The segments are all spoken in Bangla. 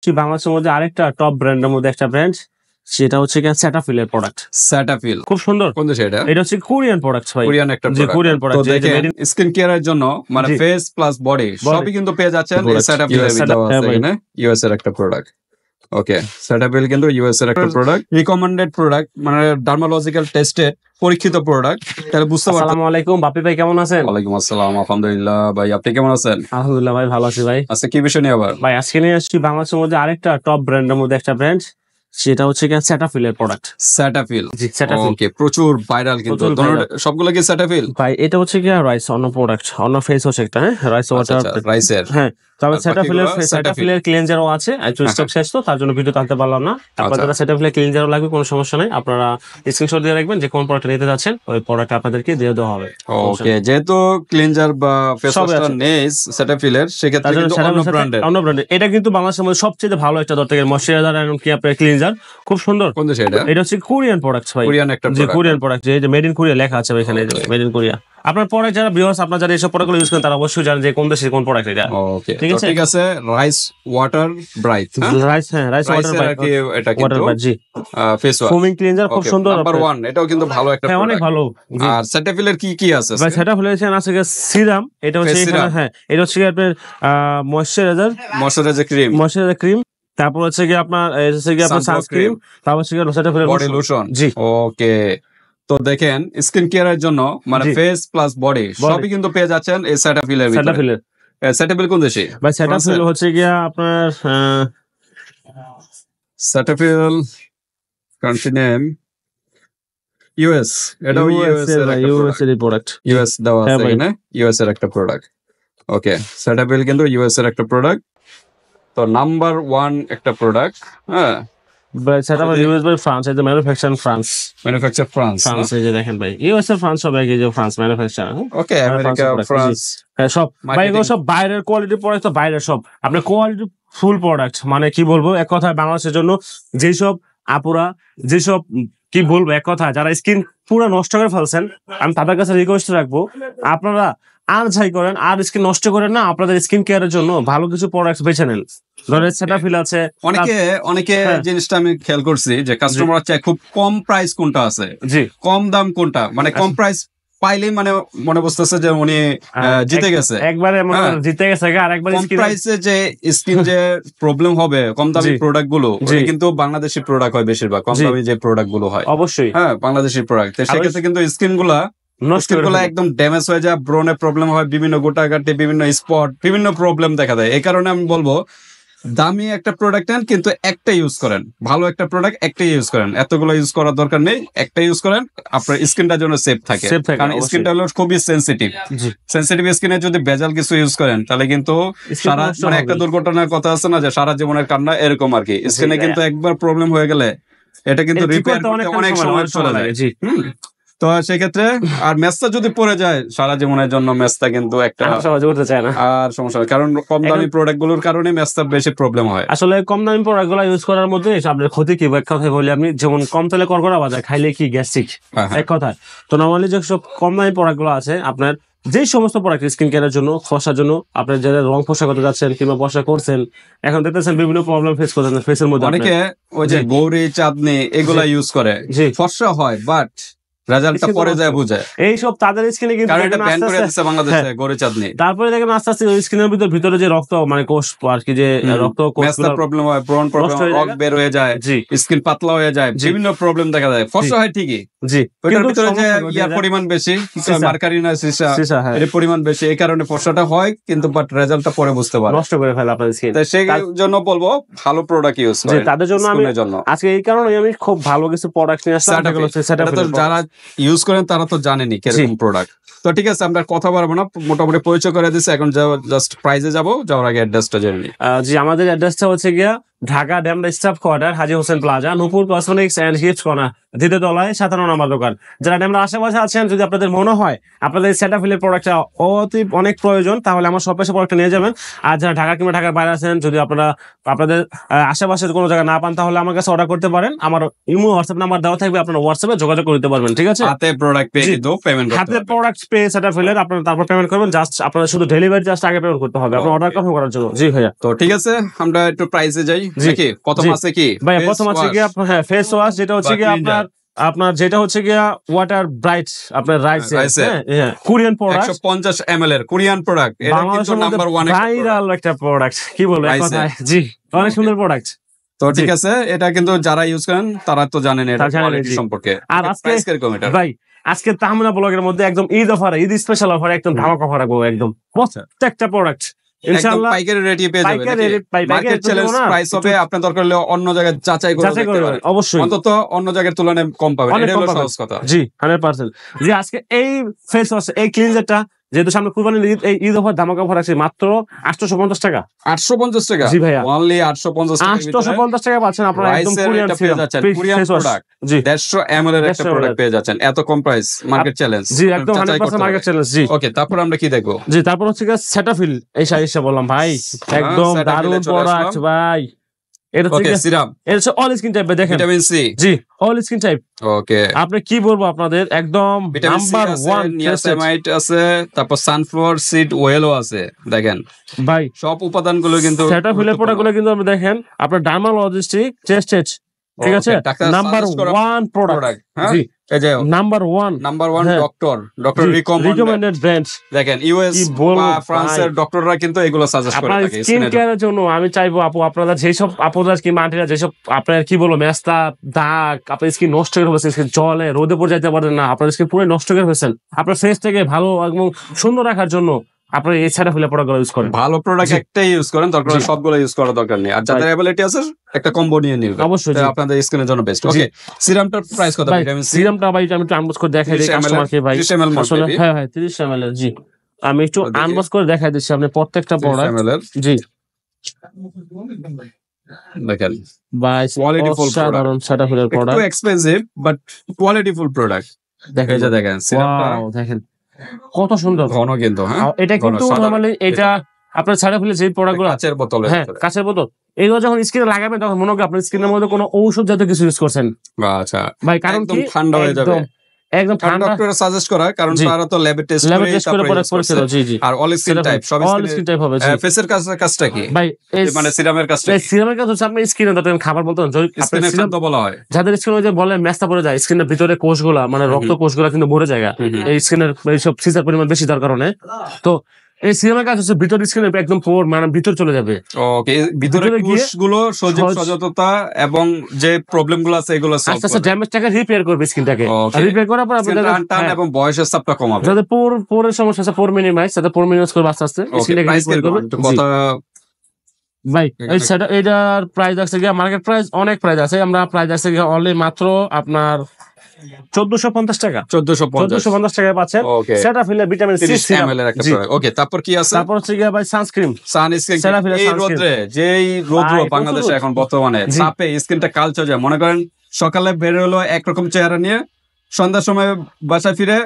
বাংলাদেশের মধ্যে আরেকটা টপ ব্র্যান্ডের মধ্যে একটা ব্র্যান্ড, সেটা হচ্ছে সেটাফিলের প্রোডাক্ট। সেটাফিল খুব সুন্দর। কোন দেশে এটা? এটা হচ্ছে কোরিয়ান প্রোডাক্ট ভাই। কোরিয়ান একটা প্রোডাক্ট। Korean product. তো দেখেন স্কিন কেয়ারের জন্য মানে ফেস প্লাস বডি সবই কিন্তু পেয়ে যাচ্ছেন এই সেটাফিলের ভিতরে। ইউএস এর একটা প্রোডাক্ট। ওকে, সেটাফিল কিন্তু ইউএস এর একটা প্রোডাক্ট, রিকমেন্ডেড প্রোডাক্ট, মানে ডার্মালজিক্যাল টেস্টেড পরীক্ষিত প্রোডাক্ট। তাহলে বুঝতে পারছেন। আসসালামু আলাইকুম বাপি ভাই, কেমন আছেন? ওয়ালাইকুম আসসালাম, আলহামদুলিল্লাহ। ভাই আপনি কেমন আছেন? আলহামদুলিল্লাহ ভাই, ভালো আছি ভাই। আচ্ছা, কি বিষয় নিয়ে আবার? ভাই আজকে নিয়ে আসছি বাংলাদেশের মধ্যে আরেকটা টপ ব্র্যান্ডের মধ্যে একটা ব্র্যান্ড, সেটা হচ্ছে সেটাফিলের প্রোডাক্ট। সেটাফিল। জি, সেটাফিল। ওকে, প্রচুর ভাইরাল কিন্তু সবগুলো কি সেটাফিল? ভাই এটা হচ্ছে রাইস অন্য প্রোডাক্ট, অন্য ফেস হচ্ছে একটা, হ্যাঁ রাইস ওয়াটার রাইসের। হ্যাঁ, তবে সেটাফিলের ক্লিনজারও আছে। একটু স্টক শেষ তো, তার জন্য ভিডিও আনতে পারলাম না। আপনাদের সেটাফিলের ক্লিনজারও লাগবে, কোনো সমস্যা নাই। আপনারা স্ক্রিনশট দিয়ে রাখবেন যে কোন প্রোডাক্ট নিতে যাচ্ছেন, ওই প্রোডাক্ট আপনাদেরকে দিয়ে দেওয়া হবে। ওকে, যেহেতু ক্লিনজার বা ফেস ওয়াশটা নেই সেটাফিলের, সেক্ষেত্রে কিন্তু অন্য ব্র্যান্ডের। এটা কিন্তু বাংলাদেশের মধ্যে সবচেয়ে ভালো একটা দরকার ময়শ্চারাইজার এন্ড কি আপনার ক্লিনজার, খুব সুন্দর। কোন দেশে এটা? এটা হচ্ছে কোরিয়ান প্রোডাক্ট ভাই। কোরিয়ান একটা প্রোডাক্ট। কোরিয়ান প্রোডাক্ট, যে মেড ইন কোরিয়া লেখা আছে এখানে, মেড ইন কোরিয়া। আপনার প্রোডাক্ট যারা ভিউয়ার্স, আপনারা যারা এইসব প্রোডাক্টগুলো ইউজ করেন, তারা অবশ্যই জানেন যে কোন দেশের কোন প্রোডাক্ট এটা। ওকে, ঠিক আছে। Rice water bright, rice water bright, এটা কিন্তু জি ফেস ওয়াশ ফোমিং ক্লিনজার, খুব সুন্দর। নাম্বার 1, এটাও কিন্তু ভালো একটা প্রোডাক্ট, অনেক ভালো। আর সেটাফিলের কি আছে? ভাই সেটাফিলের আছে সিরাম, এটা হচ্ছে এখানে, হ্যাঁ এটা হচ্ছে আপনার ময়শ্চারাইজার ক্রিম, তারপর হচ্ছে কি আপনার সানস্ক্রিন, তারপর হচ্ছে সেটাফিলের বডি লোশন। জি ওকে, তো দেখেন স্কিন কেয়ারের জন্য মানে ফেস প্লাস বডি সবই কিন্তু পেয়ে যাচ্ছেন এই সেটাফিলের ভিতরে। সেটাফিল কোন দেশে? ভাই সেটাফিল হচ্ছে গিয়া আপনার সেটাফিল কান্ট্রি নেম ইউএস। এটাও ইউএস এর প্রোডাক্ট। ইউএস দেওয়া আছে এখানে, ইউএস এর একটা প্রোডাক্ট। ওকে, সেটাফিল কিন্তু ইউএস এর একটা প্রোডাক্ট, তো নাম্বার 1 একটা প্রোডাক্ট। হ্যাঁ, ভাই সেটাফিল ইউএস বাই ফ্রান্স, এটা ম্যানুফ্যাকচার ফ্রান্স। এই যে দেখেন ভাই, ইউএস এর ফ্রান্স, সবাই এই যে ফ্রান্স ম্যানুফ্যাকচার। ওকে, আমেরিকা, ফ্রান্স, হ্যাঁ সব ভাই এগুলো সব বাইরের কোয়ালিটি প্রোডাক্ট, তো বাইরের সব আপনার কোয়ালিটি ফুল প্রোডাক্ট। মানে কি বলবো, এক কথায় বাংলাদেশের জন্য যেসব আপুরা, যেসব কি বলবো, এক কথা যারা স্কিন পুরো নষ্ট করে ফেলছেন, আমি তাদের কাছে রিকোয়েস্ট রাখবো, আপনারা আর যাই করেন, আর স্কিন নষ্ট করেন না, আপনাদের স্কিন কেয়ারের জন্য ভালো কিছু প্রোডাক্ট বেছে নেন। ধরেন সেটাফিল আছে। অনেকে জিনিসটা আমি খেয়াল করছি যে কাস্টমার চায় খুব কম প্রাইস কোনটা আছে, জি কম দাম কোনটা, মানে কম প্রাইস পাইলেই মানে মনে বুঝতেছে যে উনি জিতে গেছে, একবারে জিতে গেছে। আর একবার কম প্রাইসে যে স্কিন যে প্রবলেম হবে, কম দামি প্রোডাক্ট গুলো কিন্তু বাংলাদেশি প্রোডাক্ট হয় বেশিরভাগ, কম দামি যে প্রোডাক্ট গুলো হয় অবশ্যই হ্যাঁ বাংলাদেশি প্রোডাক্ট। সেক্ষেত্রে কিন্তু স্কিন গুলা একদম ড্যামেজ হয়ে যায়, ব্রনে প্রবলেম হয়, বিভিন্ন গোটাগাটি, বিভিন্ন স্পট, বিভিন্ন প্রবলেম দেখা দেয়। এই কারণে আমি বলবো দামি একটা প্রোডাক্ট নেন, কিন্তু একটা ইউজ করেন, ভালো একটা প্রোডাক্ট একটাই ইউজ করেন, এতগুলো ইউজ করার দরকার নেই, একটা ইউজ করেন, আপনার স্কিনটার জন্য সেফ থাকে। কারণ স্কিনটা হলো খুবই সেনসিটিভ স্কিনে যদি ভেজাল কিছু ইউজ করেন, তাহলে কিন্তু সারা মানে একটা দুর্ঘটনার কথা আছে না, যে সারা জীবনের কান্না, এরকম আর কি। স্কিনে কিন্তু একবার প্রবলেম হয়ে গেলে এটা কিন্তু রিপেয়ার করতে অনেক সময় চলে যায়। তো সেক্ষেত্রে আর মেসটা যদি পড়ে যায় সারা জীবনের জন্য, মেসটা কিন্তু একটা সহজে করতে চায় না, আর সমস্যা হয়, কারণ কম দামি প্রোডাক্ট গুলোর কারণে মেসটা বেশি প্রবলেম হয়। আসলে কম দামি প্রোডাক্ট গুলো ইউজ করার মধ্যে আপনার ক্ষতি কি, এক কথায় বলি আমি, যেমন কম তেলে কড়কড়া বাজার খাইলে কি গ্যাস্ট্রিক, এক কথায়। তো নর্মালি যে সব কম দামি প্রোডাক্ট গুলো আছে, আপনার যে সমস্ত প্রোডাক্ট স্কিন কেয়ারের জন্য, ফসার জন্য, আপনার যারা রং ফসা করতে যাচ্ছেন কিংবা ফসা করছেন, এখন দেখতেছেন বিভিন্ন প্রবলেম ফেস করছেন ফেসের মধ্যে। অনেকে ওই যে গৌরি চাঁদনি এগুলা ইউজ করে, ফসা হয়, বাট রেজাল্টটা পরে যায় বুঝে। এইসব তাদের স্কিনে কিন্তু এটা ব্যান করে দিয়েছে বাংলাদেশে গৌরি চাঁদনি। তারপরে দেখেন আস্তে আস্তে ওই স্কিনের ভিতরে যে রক্ত, মানে কোষ আর কি, যে রক্ত কোষগুলোর প্রবলেম হয়, ব্রণ প্রবলেম, রক বের হয়ে যায়, স্কিন পাতলা হয়ে যায়, বিভিন্ন প্রবলেম দেখা যায়। ফসা হয় ঠিকই, জি, ওটার ভিতরে যে ইয়ার পরিমাণ বেশি, মার্কারিনা সিসা এর পরিমাণ বেশি, এই কারণে ফসাটা হয়, কিন্তু বাট রেজাল্টটা পরে বুঝতে পারে, নষ্ট করে ফেলে আপনাদের স্কিন। তাই সেই জন্য বলবো ভালো প্রোডাক্ট ইউজ করেন তাদের জন্য। আমি আজকে এই কারণে আমি খুব ভালো কিছু প্রোডাক্ট নিয়ে আসলাম। যারা ইউজ করেন তারা তো জানেনি কিরকম প্রোডাক্ট। তো ঠিক আছে, আমরা কথা বলবো না, মোটামুটি পরিচয় করে দিচ্ছি। এখন জাস্ট প্রাইজে যাবো, যাওয়ার আগে অ্যাড্রেসটা জেনে নিই। জি, আমাদের অ্যাড্রেসটা হচ্ছে গিয়া Dhaka Demra staff quarter, Haji Hossain plaza, Nupur cosmetics and gift corner, দ্বিতীয় তলায় 57 নম্বর দোকান। যারা ড্যামরা আশেপাশে আছেন, যদি আপনাদের মনে হয় আপনাদের সেটাফিলের প্রোডাক্টটা অনেক প্রয়োজন, তাহলে আমার সব পেশে প্রোডাক্টটা নিয়ে যাবেন। আর যারা ঢাকা কিংবা ঢাকার বাইরে আছেন, যদি আপনারা আপনাদের আশেপাশের কোনো জায়গায় না পান, তাহলে আমার কাছে অর্ডার করতে পারেন। আমার ইমো হোয়াটসঅ্যাপ নাম্বার দেওয়া থাকবে, আপনারা হোয়াটসঅ্যাপে যোগাযোগ করতে পারবেন। ঠিক আছে, হাতে প্রোডাক্ট পেয়ে কিন্তু পেমেন্ট করতে হবে, হাতে প্রোডাক্ট পেয়ে সেটাফিলের আপনারা তারপর পেমেন্ট করবেন। জাস্ট আপনারা শুধু ডেলিভারি জাস্ট আগে পেমেন্ট করতে হবে আপনার অর্ডার কনফার্ম করার জন্য। জি ভাইয়া, তো ঠিক আছে, আমরা একটু প্রাইসে যাই। জি। নাকি প্রথম জি। আছে কি ভাই Face প্রথম আছে wash গিয়ে হ্যাঁ ফেস ওয়াশ, যেটা হচ্ছে বা গিয়ে cleaner? আপনার যেটা হচ্ছে গিয়া ওয়াটার ব্রাইট, আপনার রাইস, রাইসের হ্যাঁ কোরিয়ান প্রোডাক্ট, 150 ml এর কোরিয়ান প্রোডাক্ট, এটা কিন্তু বাংলাদেশের মধ্যে নাম্বার 1 একটা product। ভাইরাল একটা প্রোডাক্ট, কি বলবো এক Rice-এর। কথায়, জি অনেক Okay. সুন্দর প্রোডাক্ট। তো জি। ঠিক আছে, এটা কিন্তু যারা ইউজ করেন তারা তো জানেন এটা তারা জানেন, কোয়ালিটি জি। সম্পর্কে। আর Okay, আজকে price কিরকম এটা? ভাই আজকে তাহমিনা ব্লগের মধ্যে একদম Eid offer, Eid special offer, একদম ধামাকা অফার রাখবো একদম প্রত্যেকটা প্রোডাক্ট একদম ইনশাআল্লাহ। পাইকারি রেটে পেয়ে যাবেন পাইকারি নাকি? rate, পাইকারি মার্কেট rate তো চ্যালেঞ্জ দেবো না, প্রাইস হবে, একটু আপনার দরকার হলে অন্য জায়গায় যাচাই করে যাচাই দেখতে করে পারেন। অবশ্যই, অন্তত অন্য জায়গার তুলনায় কম পাবেন, অনেক এটা কম হলো পাবেন। সহজ কথা। জি 100%। জি আজকে এই ফেস ওয়াশ, এই ক্লিনজারটা যেহেতু সামনে কুরবানির ঈদ, এই ঈদ অফার ধামাকা অফার আছে মাত্র 850 টাকা। 850 টাকা? জি ভাইয়া, অনলি 850 টাকার ভিতরে 850 টাকা পাচ্ছেন আপনারা একদম রাইসের কোরিয়ান এটা পেয়ে যাচ্ছেন, কোরিয়ান ফেস ওয়াশ। প্রোডাক্ট জি 150 ml এর একটা 150 প্রোডাক্ট ml পেয়ে যাচ্ছেন, এত কম প্রাইস, মার্কেট চ্যালেঞ্জ। জি একদম 100% মার্কেট চ্যালেঞ্জ। জি ওকে, তারপর আমরা কি দেখবো? জি তারপর হচ্ছে গিয়ে সেটাফিল, এই সাইজটা বললাম ভাই, একদম Cetaphil এ দারুণ চলে প্রোডাক্ট আসলাম। ভাই। এটা হচ্ছে ওকে, গিয়ে- সিরাম, এটা হচ্ছে অল স্কিন টাইপ দেখেন। Vitamin C. জি অল স্কিন টাইপ, ওকে, আপনি কি বলবো আপনাদের একদম ভিটামিন সি নাম্বার আছে, 1 নিয়াসিনামাইড আছে, তারপর সানফ্লাওয়ার সিড অয়েলও আছে। দেখেন ভাই। সব উপাদানগুলো কিন্তু সেটাফিলের প্রোডাক্টগুলো কিন্তু আপনি দেখেন, আপনার ডার্মালজিস্টিক চেস্ট, ঠিক আছে, Okay, ডাক্তার নাম্বার suggest করা 1 প্রোডাক্ট। প্রোডাক্ট, হ্যাঁ, জি এই যে নাম্বার 1 নাম্বার 1 হ্যাঁ। Doctor recommended. Recommended brand. দেখেন ইউএস কি বলবো বা ভাই। ফ্রান্সের ডক্টররা কিন্তু এগুলো সাজেস্ট করে আপনার থাকে স্কিন স্কিনের জন্য। কেয়ারের জন্য আমি চাইবো আপু, আপনারা যেসব আপুরা কিংবা আন্টিরা যেসব আপনার কি বলবো মেস্তা দাগ, আপনার স্কিন নষ্ট করে ফেলছেন, স্কিন জলে রোদে পড়ে যাইতে পারেন না, আপনার স্কিন পুরো নষ্ট করে ফেলছেন, আপনার ফেস থেকে ভালো এবং সুন্দর রাখার জন্য আপনার এই সেটাফিলের প্রোডাক্টগুলো ইউজ করেন। ভালো প্রোডাক্ট জি। একটাই ইউজ করেন, দরকার হলে জি। সবগুলো ইউজ করার দরকার নেই। আর যাদের অ্যাবিলিটি আছে একটা কম্বো নিয়ে নিবেন, অবশ্যই জি। এটা আপনাদের স্কিনের জন্য বেস্ট। জি। ওকে, সিরামটার প্রাইস কত? ভাই ভিটামিন সি সিরামটা ভাই আমি একটু আনবক্স করে দেখাই দিই 30 ml কাস্টমারকে ভাই। 30 ml আসলে maybe? হ্যাঁ 30 ml এর। জি আমি একটু দেখি। আনবক্স করে দেখাই দিচ্ছি আপনি প্রত্যেকটা 30 প্রোডাক্ট। ml এর। জি দেখেন ভাই Qualityful সাধারণ সেটাফিলের একটু product expensive but qualityful product. দেখেন। এই যে দেখেন সিরামটা Wow, দেখেন কত সুন্দর। ঘন কিন্তু, হ্যাঁ, এটা ঘন, কিন্তু সাদা। নরমালি এটা আপনার সেটাফিলের যে প্রোডাক্টগুলো, কাচের বোতলের হ্যাঁ ভিতরে। কাঁচের বোতল, এইগুলো যখন স্কিনে লাগাবেন তখন মনে হবে আপনার স্কিনের মধ্যে কোনো ঔষধ জাতীয় কিছু ইউজ করছেন আচ্ছা, ভাই। কারণ একদম কি ঠান্ডা হয়ে যাবে। একদম ঠান্ডা। ডক্টর সাজেস্ট করা, কারণ জি। তারা তো ল্যাবে টেস্ট ল্যাবে করে টেস্ট করে পরে করেছিল। জি জি আর অল স্কিন টাইপ সব অল স্কিন টাইপ হবে। জি ফেসের কাজটা কি ভাই এই মানে সিরামের কাজটা এই সিরামের কাজ হচ্ছে আপনি স্কিনে ধরেন খাবার বলতেন, স্কিনের খাদ্য বলা হয়। যাদের স্কিনে যে বলে মেস্তা পড়ে যায়, স্কিনের ভিতরে কোষগুলা মানে রক্ত কোষগুলা কিন্তু ভরে যায়, এই স্কিনের এইসব সিজার পরিমাণ বেশি দরকার কারণে। তো এই সিরামের কাজ হচ্ছে ভিতর স্কিনের একদম পোর মানে ভিতর চলে যাবে। ওকে, ভিতরে ভিতরে গিয়ে কোষগুলো সজীব সজততা এবং যে প্রবলেম গুলো আছে এগুলো সলভ আস্তে আস্তে করে, ড্যামেজটাকে রিপেয়ার করবে স্কিনটাকে। Okay. রিপেয়ার করার পর আপনি স্কিনটা টান এবং বয়সের চাপটা কমাবে। যাদের পোরের সমস্যা আছে পোর মিনিমাইজ, যাতে পোর মিনিমাইজ করবে আস্তে আস্তে ওকে, স্কিনটাকে প্রাইস রিপেয়ার করবে। একটু কথা ভাই এই সেটা এটার প্রাইস আছে গিয়ে মার্কেট প্রাইস অনেক প্রাইস আছে, আমরা প্রাইস আছে গিয়ে অনলি মাত্র আপনার 1450 টাকা। 1450 টাকায় পাচ্ছেন ওকে, সেটাফিলের ভিটামিন সি 30 সিরাম। ml এর একটা জি। প্রোডাক্ট। ওকে, তারপর কি আছে? তারপর হচ্ছে গিয়ে ভাই সানস্ক্রিন। সানস্ক্রিন। Cetaphil-এর এই sunscreen। রোদ্রে, যেই রোদ্র ভাই, বাংলাদেশে প্রচুর। এখন বর্তমানে জি। চাপে স্কিনটা কালচে যায়। মনে করেন সকালে বের হলো একরকম চেহারা নিয়ে, সন্ধ্যার সময় বাসায় ফিরে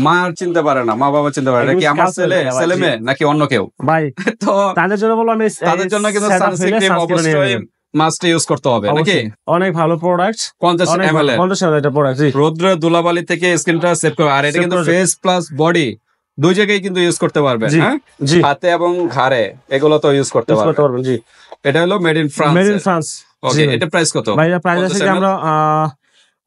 মা আর চিনতে পারে না, মা বাবা চিনতে পারে না, একদম কি আমার কালচে ছেলে হয়ে যায় ভাই, ছেলে জি। মেয়ে নাকি অন্য কেউ। ভাই তো তাদের জন্য বললাম তাদের জন্য কিন্তু সানস্ক্রিন অবশ্যই মাস্ট ইউজ করতে হবে নাকি? অনেক ভালো প্রোডাক্ট। 50 ml এর। 50 ml এটা প্রোডাক্ট। জি রোদ্রে ধুলাবালি থেকে স্কিনটা সেভ করে, আর এটা Save কিন্তু করে। ফেস প্লাস বডি দুই জায়গায় কিন্তু ইউজ করতে পারবেন। জি, হ্যাঁ, জি হাতে এবং ঘাড়ে এগুলো তো ইউজ করতে ইউজ করতে পারবেন। পারবেন। জি এটা হলো made in France. Made in France. Okay, এটা প্রাইস কত? ভাই এটা প্রাইস 50 আছে কি ml? আমরা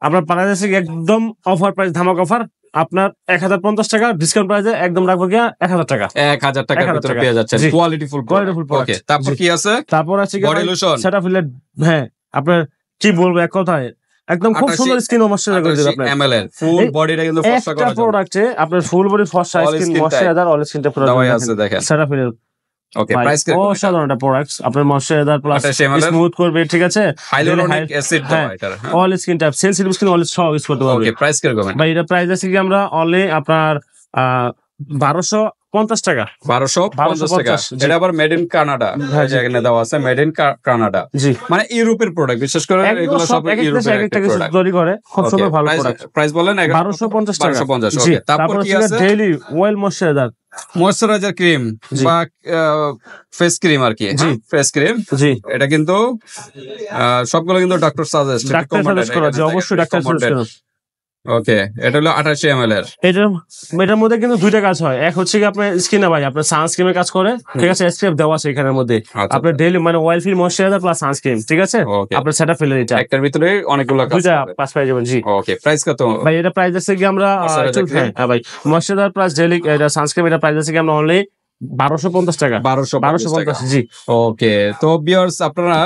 আপনার প্রাইস আছে কি একদম অফার প্রাইস, ধামাক অফার, আপনার 1050 টাকা ডিসকাউন্ট প্রাইসে একদম রাখবো গিয়া 1000 টাকা। 1000 টাকার 1000 ভিতরে টাকা। পেয়ে যাচ্ছেন জি। কোয়ালিটিফুল Qualityful product। ওকে, তারপর জি। কি আছে? তারপর আছে কি বডি লোশন। সেটাফিলের, হ্যাঁ আপনার কি বলবো এক কথায় একদম খুব 88 সুন্দর স্কিন ময়শ্চারাইজার করে দিবে আপনার। ml এর ফুল এই বডিটা কিন্তু ফর্সা একটা করার জন্য প্রোডাক্টে আপনার ফুল বডি ফর্সা All skin skin moisturiser all skin type দেওয়াই আছে, দেখেন। সেটাফিলের। ওকে, প্রাইস কি? অসাধারণ একটা প্রোডাক্ট, আপনার ময়শ্চারাইজার প্লাস 88 ml এর। স্মুথ করবে, ঠিক আছে, হাইলুরোনিক অ্যাসিড দেওয়া হ্যাঁ, এটা। All skin type sensitive skin all সব ইউজ করতে পারবে। ওকে, প্রাইস কি রকম? ভাই এটা প্রাইস আছে কি আমরা অনলি আপনার 1250 টাকা। 1250 টাকা। 1250, জি। এটা আবার মেড ইন কানাডা, হ্যাঁ, জি। এখানে দেওয়া আছে মেড ইন কানাডা, জি মানে ইউরোপের প্রোডাক্ট, বিশেষ করে একদম এগুলো সব সব এক একটা ইউরোপের এক একটা একটা কিছু প্রোডাক্ট। তৈরি করে, খুব সুন্দর ভালো প্রোডাক্ট। প্রাইস বলেন 1250 টাকা। 1250। জি, ওকে, তারপর কি আছে? Daily oil moisturizer, moisturizer cream জি। বা ফেস ক্রিম আর কি। জি। ফেস ক্রিম, জি এটা কিন্তু সবগুলো কিন্তু ডক্টর সাজেস্ট, ডাক্তার সাজেস্ট করা, জি অবশ্যই ডাক্তার সাজেস্ট করা। ওকে, এটা হলো 28 ml এর। এটার মধ্যে কিন্তু দুইটা কাজ হয়, এক হচ্ছে কি আপনার স্কিনে ভাই আপনার সানস্ক্রিনের কাজ করে, ঠিক আছে, এসপিএফ দেওয়া আছে এখানের মধ্যে, আচ্ছা, আপনার ডেইলি মানে oil free moisturiser plus sunscreen, ঠিক আছে, ওকে, আপনার সেটা ফেলে এটা একটার ভিতরে অনেকগুলো কাজ দুইটা করবে। কাজ পেয়ে যাবেন। জি ওকে, প্রাইস কত? ভাই এটা প্রাইস আছে কি আমরা Moisturizer cream? হ্যাঁ ভাই ময়শ্চারাইজার প্লাস ডেইলি এটা সানস্ক্রিন এটা প্রাইস আছে কি আমরা অনলি 1250 টাকা। 1250 টাকা। 1250 জি। ওকে, তো ভিউয়ার্স আপনারা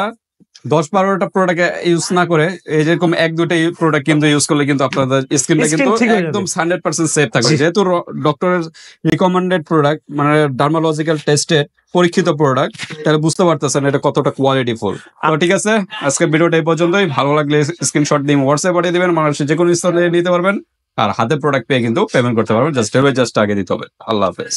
10-12টা প্রোডাক্ট ইউজ না করে এই যেরকম 1-2টা প্রোডাক্ট কিন্তু ইউজ করলে কিন্তু আপনাদের স্কিনটা Skin কিন্তু ঠিক হয়ে যাবে। একদম 100% সেফ থাকবে, জি। যেহেতু ডক্টরের রিকমেন্ডেড প্রোডাক্ট, মানে ডার্মালজিক্যাল টেস্টেড পরীক্ষিত প্রোডাক্ট, তাহলে বুঝতে পারতেছেন এটা কতটা কোয়ালিটিফুল। তো ঠিক আছে, আজকে ভিডিওটা এই পর্যন্তই। ভালো লাগলে স্ক্রিনশট দিয়ে হোয়াটসঅ্যাপ পাঠিয়ে দিবেন, মানুষের যে কোনো স্থানে নিতে পারবেন, আর হাতে প্রোডাক্ট পেয়ে কিন্তু পেমেন্ট করতে পারবেন, জাস্ট আগে দিতে হবে। আল্লাহ হাফেজ।